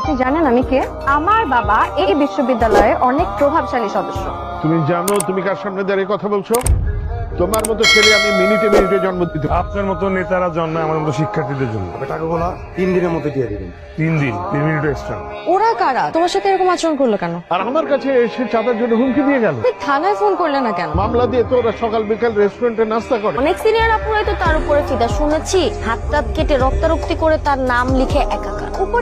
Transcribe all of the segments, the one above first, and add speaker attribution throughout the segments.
Speaker 1: আপনি জানেন আমি কে? আমার বাবা এই বিশ্ববিদ্যালয়ের অনেক প্রভাবশালী সদস্য।
Speaker 2: তুমি জানো তুমি কার সামনে দাঁড়িয়ে কথা বলছো? তোমার মতো ছেলে আমি মিনিটে মিনিটে জন্ম দিতে পারি।
Speaker 3: আপনার মতো নেতারা জন্মায় আমার মতো শিক্ষার্থীদের জন্য।
Speaker 4: টাকাগুলো 3 দিনের মধ্যে দিয়ে দিবেন।
Speaker 3: 3 দিন 3 মিনিট এক্সট্রা।
Speaker 1: ওরা কারা? তোমার সাথে এরকম আচরণ করলো কেন?
Speaker 2: আর আমার কাছে এসে চাঁদার জন্য হুমকি দিয়ে গেল।
Speaker 1: তুমি থানায় ফোন করলে না কেন?
Speaker 2: মামলা দিয়ে তো ওরা সকাল বিকাল রেস্টুরেন্টে নাস্তা করে।
Speaker 5: অনেক সিনিয়র আপুরাই তো তার উপরে ফিদা। শুনেছি হাত টাত কেটে রক্তারক্তি করে তার নাম লিখে একাকার।
Speaker 1: উপর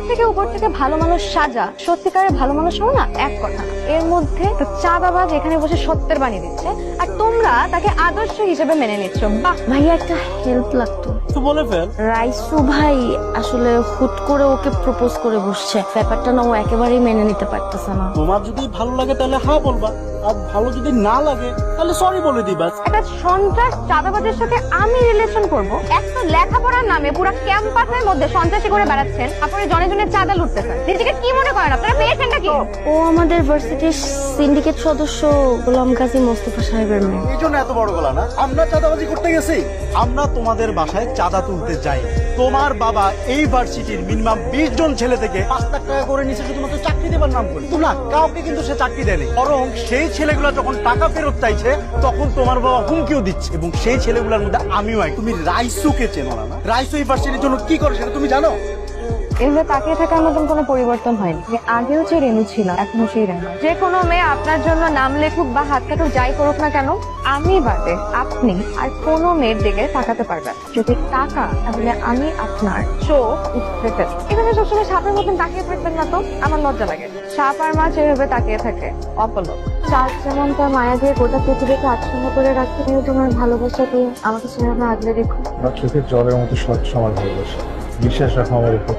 Speaker 1: থেকে ভালো মানুষ সাজা, সত্যিকারের ভালো মানুষ হও না এক কথা। এর মধ্যে তো চাঁদাবাজ এখানে বসে সত্যের বাণী দিচ্ছে, আর তোমরা তাকে আদর্শ হিসেবে মেনে নিচ্ছ। বাহ!
Speaker 5: ভাইয়া একটা হেল্প লাগতো।
Speaker 4: তো বলে ফেল।
Speaker 5: রাইসু ভাই আসলে হুট করে ওকে প্রপোজ করে বসছে। ব্যাপারটা না ও একেবারেই মেনে নিতে পারতেছে না।
Speaker 4: তোমার যদি ভালো লাগে তাহলে হ্যাঁ বলবা, আর ভালো যদি না লাগে তাহলে সরি বলে দিবা।
Speaker 1: একটা সন্ত্রাস চাঁদাবাজের সাথে আমি রিলেশন করব? একটা লেখাপড়ার নামে পুরো ক্যাম্পাসের মধ্যে সন্ত্রাসী করে বেড়াচ্ছেন, তারপরে জনে জনে চাঁদা লুটতেছেন। নিজেকে কি মনে করেন আপনারা? পেয়েছেন নাকি?
Speaker 5: ও আমাদের ভার্সিটির সিন্ডিকেট সদস্য গোলাম কাজী মোস্তফা সাহেবের মেয়ে।
Speaker 4: এই জন্য এত বড় গলা না? আমরা চাঁদাবাজি করতে গেছি? আমরা তোমাদের বাসায় চাঁদা তুলতে যাই। তোমার বাবা এই ভার্সিটির মিনিমাম 20 জন ছেলে থেকে 5 লাখ টাকা করে নিচে শুধুমাত্র চাকরি দেবার নাম করে। না, কাউকে কিন্তু সে চাকরি দেয়নি। বরং সেই ছেলেগুলো যখন টাকা ফেরত চাইছে তখন তোমার বাবা হুমকিও দিচ্ছে, এবং সেই ছেলেগুলোর মধ্যে আমিও এক। তুমি রাইসুকে চেনো না? রাইসু এই ভার্সিটির জন্য কি করে সেটা তুমি জানো?
Speaker 1: এভাবে তাকিয়ে থাকার মতন কোনো পরিবর্তন হয়নি। আমি আগেও যে রেনু ছিলাম এখনো সেই রেনু। যে কোনো মেয়ে আপনার জন্য নাম লেখুক বা হাত কাটুক যাই করুক না কেন, আমি বাদে আপনি আর কোনো মেয়ের দিকে তাকাতে পারবেন। যদি টাকা, তাহলে আমি আপনার চোখ উঠতে ফেলি। এভাবে সবসময় সাপের মতন তাকিয়ে থাকবেন না তো, আমার লজ্জা লাগে। সাপ আর মাছ এভাবে তাকিয়ে থাকে অপলক। চাঁদ যেমন তার মায়া দিয়ে গোটা পৃথিবীকে আচ্ছন্ন করে রাখতে, কিন্তু তোমার ভালোবাসা দিয়ে আমাকে সেভাবে আগলে রেখো।
Speaker 3: আমার চোখের জলের মতো স্বচ্ছ আমার ভালোবাসা। বিশ্বাস রাখো আমার উপর।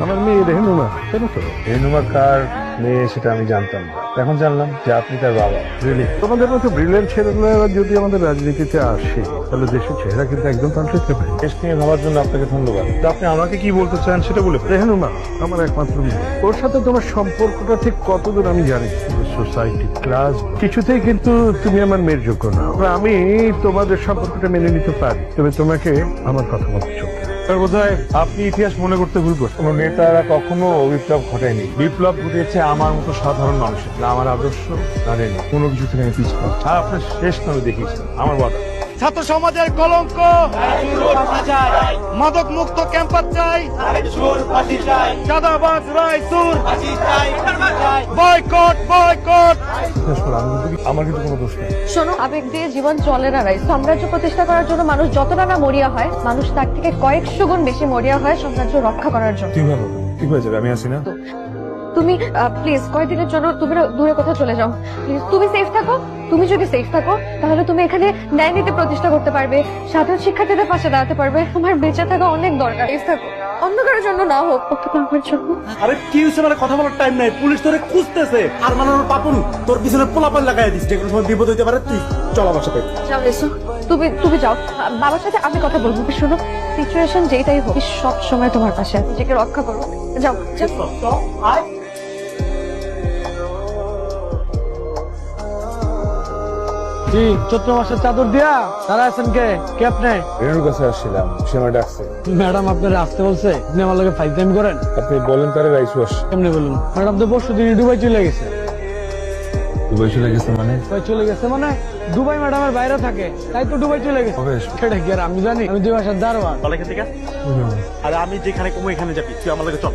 Speaker 2: আমার মেয়ে রেহনুমা, কেন তো?
Speaker 3: রেনুমা কার মেয়ে সেটা আমি জানতাম না, এখন জানলাম যে আপনি তার বাবা। রিয়েলি?
Speaker 2: তোমাদের মতো ব্রিলিয়ান্ট ছেলেগুলো যদি আমাদের রাজনীতিতে আসে তাহলে দেশের চেহারা কিন্তু একদম পাল্টে পারে।
Speaker 3: দেশ নিয়ে ভাবার জন্য আপনাকে ধন্যবাদ। তো আপনি আমাকে কি বলতে চান সেটা বলে ফেলুন।
Speaker 2: রেহনুমা আমার একমাত্র মেয়ে। ওর সাথে তোমার সম্পর্কটা ঠিক কতদূর আমি জানি। সোসাইটি, ক্লাস, কিছুতেই কিন্তু তুমি আমার মেয়ের যোগ্য না। আমি তোমাদের সম্পর্কটা মেনে নিতে পারি, তবে তোমাকে আমার কথা মতো চলতে হবে।
Speaker 3: তার বোধহয় আপনি ইতিহাস মনে করতে ভুল করছেন। কোন নেতারা কখনো বিপ্লব ঘটায়নি। বিপ্লব ঘটিয়েছে আমার মতো সাধারণ মানুষের। না আমার আদর্শ, না রেনু, কোনো কিছু থেকে আমি পিছপা। আর আপনার শেষ নামে দেখিয়েছি আমার বাবা।
Speaker 4: ছাত্র সমাজের কলঙ্ক, মাদক মুক্ত ক্যাম্পাস চাই, চাঁদাবাজ রাইসুর বয়কট বয়কট।
Speaker 3: বিশ্বাস করো, আমার কিন্তু কোনো দোষ নেই।
Speaker 1: শোনো, আবেগ দিয়ে জীবন চলে না রাই। সাম্রাজ্য প্রতিষ্ঠা করার জন্য মানুষ যতটা না মরিয়া হয়, মানুষ তার থেকে কয়েকশো গুণ বেশি মরিয়া হয় সাম্রাজ্য রক্ষা করার জন্য।
Speaker 3: ঠিক হবে, ঠিক হয়ে যাবে, আমি আছি না?
Speaker 1: তুমি প্লিজ কয়েকদিনের জন্য তুমি দূরে কোথাও চলে যাও প্লিজ। তুমি সেফ থাকো। তুমি যদি সেফ থাকো তাহলে তুমি এখানে ন্যায় নীতি প্রতিষ্ঠা করতে পারবে, সাধারণ শিক্ষার্থীদের পাশে দাঁড়াতে পারবে। তোমার বেঁচে থাকা অনেক দরকার। সেফ থাকো, অন্ধকারের জন্য না হোক, অন্তত আমার জন্য।
Speaker 4: আরে কি হয়েছে? মানে কথা বলার টাইম নাই, পুলিশ তোরে খুঁজতেছে। আর মানানোর পাপন তোর পিছনে পোলাপান লাগাই দিস, যে কোনো সময় বিপদ হইতে পারে। তুই চল আমার সাথে।
Speaker 1: যাও এসো, তুমি যাও। বাবার সাথে আমি কথা বলবো। শোনো, সিচুয়েশন যেটাই হোক, সব সময় তোমার পাশে আছে। নিজেকে রক্ষা করো। যাও যাও।
Speaker 4: আয়।
Speaker 6: জি, চৈত্র মাসের চাদর দিয়া তারা আছেন কে? কে আপনি?
Speaker 3: রেনুর কাছে আসছিলাম, সে আমার ডাকছে।
Speaker 6: ম্যাডাম আপনার আসতে বলছে, আপনি আমার লগে ফাইভ টাইম করেন।
Speaker 3: আপনি বলেন তারে রাইসু আস।
Speaker 6: কেমনি বলুন? ম্যাডাম তো পরশু দিনই দুবাই চলে গেছে।
Speaker 3: দুবাই চলে গেছে মানে?
Speaker 6: দুবাই চলে গেছে মানে দুবাই ম্যাডামের বাইরে থাকে, তাই তো দুবাই চলে গেছে।
Speaker 3: কবে আসবে?
Speaker 6: সেটা কি আর আমি জানি? আমি দুই মাসের দারোয়ান।
Speaker 4: আরে আমি যেখানে কমো এখানে যাবি, তুই আমার লগে চল।